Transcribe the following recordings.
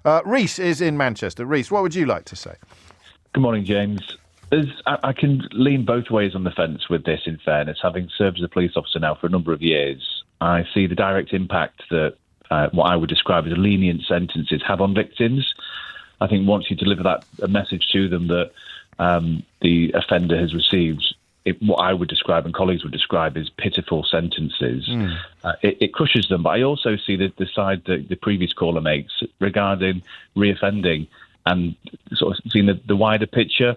Rhys is in Manchester. Rhys, what would you like to say? Good morning, James. I can lean both ways on the fence with this, in fairness. Having served as a police officer now for a number of years, I see the direct impact that what I would describe as lenient sentences have on victims. I think once you deliver a message to them that the offender has received what I would describe and colleagues would describe as pitiful sentences, it crushes them. But I also see the side that the previous caller makes regarding reoffending and sort of seeing the wider picture.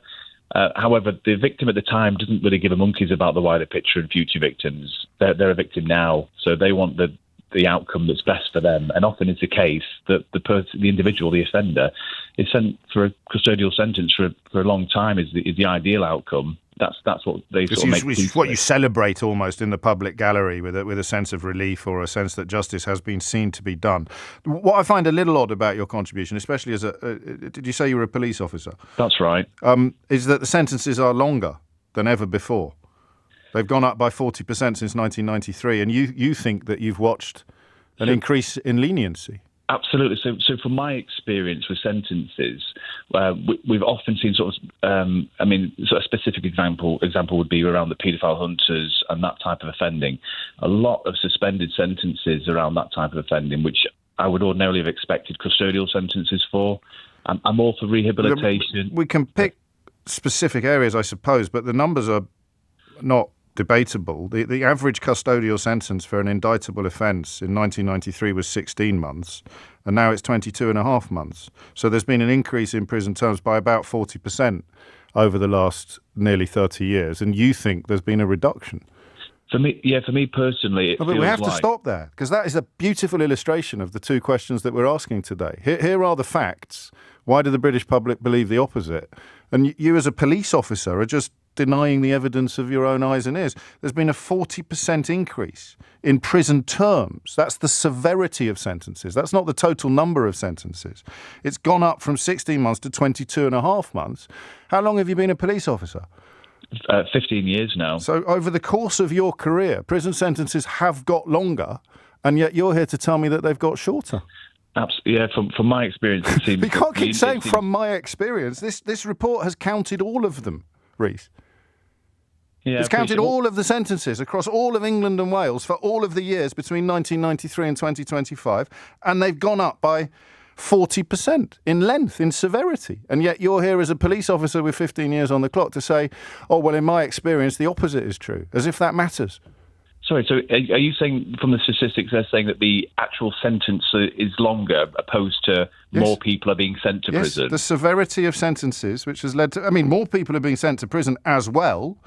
However, the victim at the time doesn't really give a monkeys about the wider picture and future victims. They're a victim now, so they want the outcome that's best for them. And often it's the case that the individual, the offender, is sent for a custodial sentence for a long time is the ideal outcome. That's what they sort of make. It's what you celebrate almost in the public gallery with a sense of relief or a sense that justice has been seen to be done. What I find a little odd about your contribution, especially as did you say you were a police officer? That's right. Is that the sentences are longer than ever before. They've gone up by 40% since 1993, and you think that you've watched an increase in leniency. Absolutely. So from my experience with sentences, we've often seen sort of a specific example would be around the paedophile hunters and that type of offending. A lot of suspended sentences around that type of offending, which I would ordinarily have expected custodial sentences for. I'm all for rehabilitation. We can pick specific areas, I suppose, but the numbers are not debatable. The average custodial sentence for an indictable offence in 1993 was 16 months, and now it's 22 and a half months. So there's been an increase in prison terms by about 40% over the last nearly 30 years, and you think there's been a reduction. For me personally, it but feels we have like... to stop there, because that is a beautiful illustration of the two questions that we're asking today. Here are the facts. Why do the British public believe the opposite? And you as a police officer are just denying the evidence of your own eyes and ears. There's been a 40% increase in prison terms. That's the severity of sentences. That's not the total number of sentences. It's gone up from 16 months to 22 and a half months. How long have you been a police officer? 15 years now. So over the course of your career, prison sentences have got longer, and yet you're here to tell me that they've got shorter. Yeah, from my experience, it seems... We can't keep saying from my experience. This report has counted all of them, Rhys. Yeah, it's counted all of the sentences across all of England and Wales for all of the years between 1993 and 2025, and they've gone up by 40% in length, in severity. And yet you're here as a police officer with 15 years on the clock to say, oh, well, in my experience, the opposite is true, as if that matters. Sorry, so are you saying from the statistics they're saying that the actual sentence is longer opposed to more people are being sent to prison? The severity of sentences, which has led to... more people are being sent to prison as well.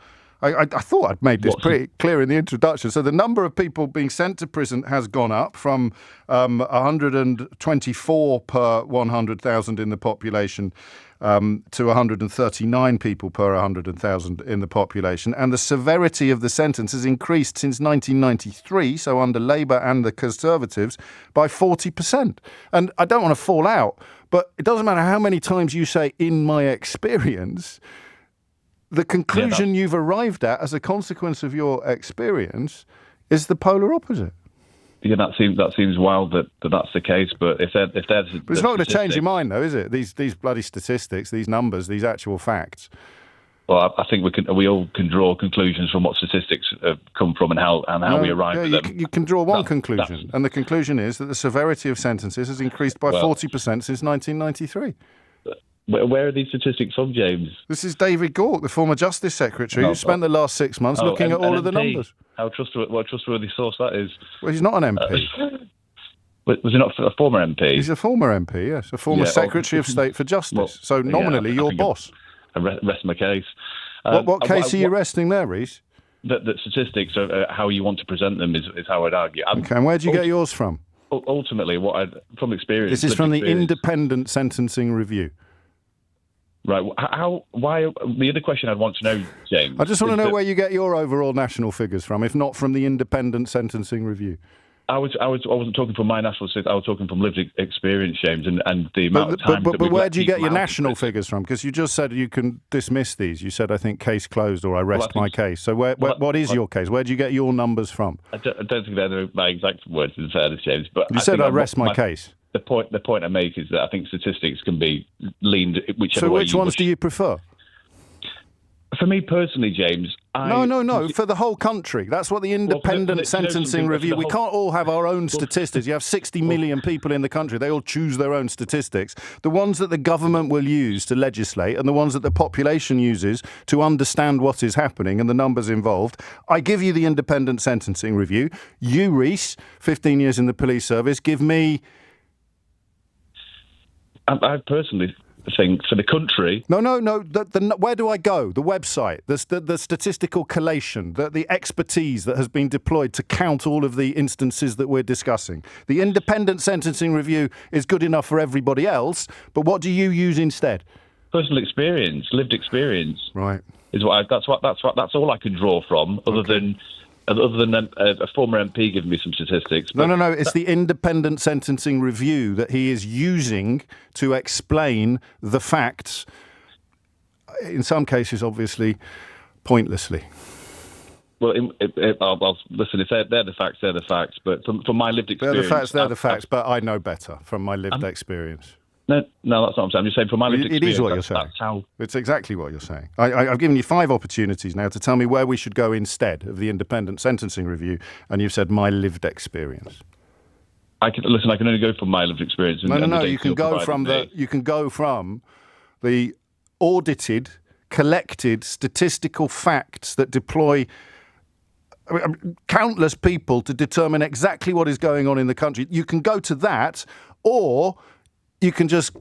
I thought I'd made this pretty clear in the introduction. So the number of people being sent to prison has gone up from 124 per 100,000 in the population to 139 people per 100,000 in the population. And the severity of the sentence has increased since 1993, so under Labour and the Conservatives, by 40%. And I don't want to fall out, but it doesn't matter how many times you say, in my experience... The conclusion you've arrived at as a consequence of your experience is the polar opposite. Yeah, that seems wild that's the case. But if there's but it's not going to change your mind, though, is it? These bloody statistics, these numbers, these actual facts. Well, I think we all can draw conclusions from what statistics have come from and how we arrive at them. You can draw one conclusion, and the conclusion is that the severity of sentences has increased by 40% since 1993. Where are these statistics from, James? This is David Gauke, the former Justice Secretary, who spent the last 6 months looking at all of the numbers. What a trustworthy source that is. Well, he's not an MP. Was he not a former MP? He's a former MP, yes. A former Secretary of State for Justice. So nominally, your boss. I rest my case. What case are you resting there, Rhys? That statistics, how you want to present them is how I'd argue. Okay, and where do you get yours from? Ultimately, from experience. This is from the Independent Sentencing Review. Right. Why? The other question I'd want to know, James. I just want to know where you get your overall national figures from, if not from the Independent Sentencing Review. I wasn't talking from my national figures. I was talking from lived experience, James, and the amount of time. But where do you get your national figures from? Because you just said you can dismiss these. You said, I think, case closed or I rest my case. So what is your case? Where do you get your numbers from? I don't think they're my exact words in fairness, James. But you said I rest my case. the point I make is that I think statistics can be leaned whichever way. So which ones do you prefer? For me personally, James, No. For the whole country. That's what the independent sentencing review... We can't all have our own statistics. You have 60 million people in the country. They all choose their own statistics. The ones that the government will use to legislate and the ones that the population uses to understand what is happening and the numbers involved. I give you the independent sentencing review. You, Rhys, 15 years in the police service, give me... I personally think for the country... No. Where do I go? The website, the statistical collation, the expertise that has been deployed to count all of the instances that we're discussing. The independent sentencing review is good enough for everybody else, but what do you use instead? Personal experience, lived experience. Right. That's all I can draw from, other than a former MP giving me some statistics. No. It's the independent sentencing review that he is using to explain the facts, in some cases, obviously, pointlessly. Well, listen, if they're the facts, they're the facts. But from my lived experience... They're the facts, but I know better from my lived experience. No, that's not what I'm saying. I'm just saying from my lived experience... It is what you're saying. That's how... It's exactly what you're saying. I've given you 5 opportunities now to tell me where we should go instead of the independent sentencing review, and you've said my lived experience. I can only go from my lived experience. No. You can go from the audited, collected statistical facts that deploy countless people to determine exactly what is going on in the country. You can go to that, or you can just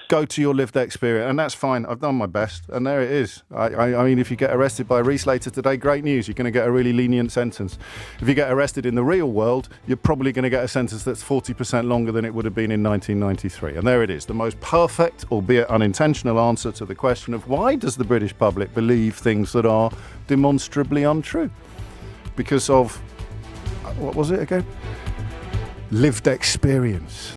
go to your lived experience, and that's fine. I've done my best, and there it is. I mean, if you get arrested by Rhys later today, great news. You're going to get a really lenient sentence. If you get arrested in the real world, you're probably going to get a sentence that's 40% longer than it would have been in 1993. And there it is, the most perfect, albeit unintentional, answer to the question of why does the British public believe things that are demonstrably untrue? Because of, what was it again? Lived experience.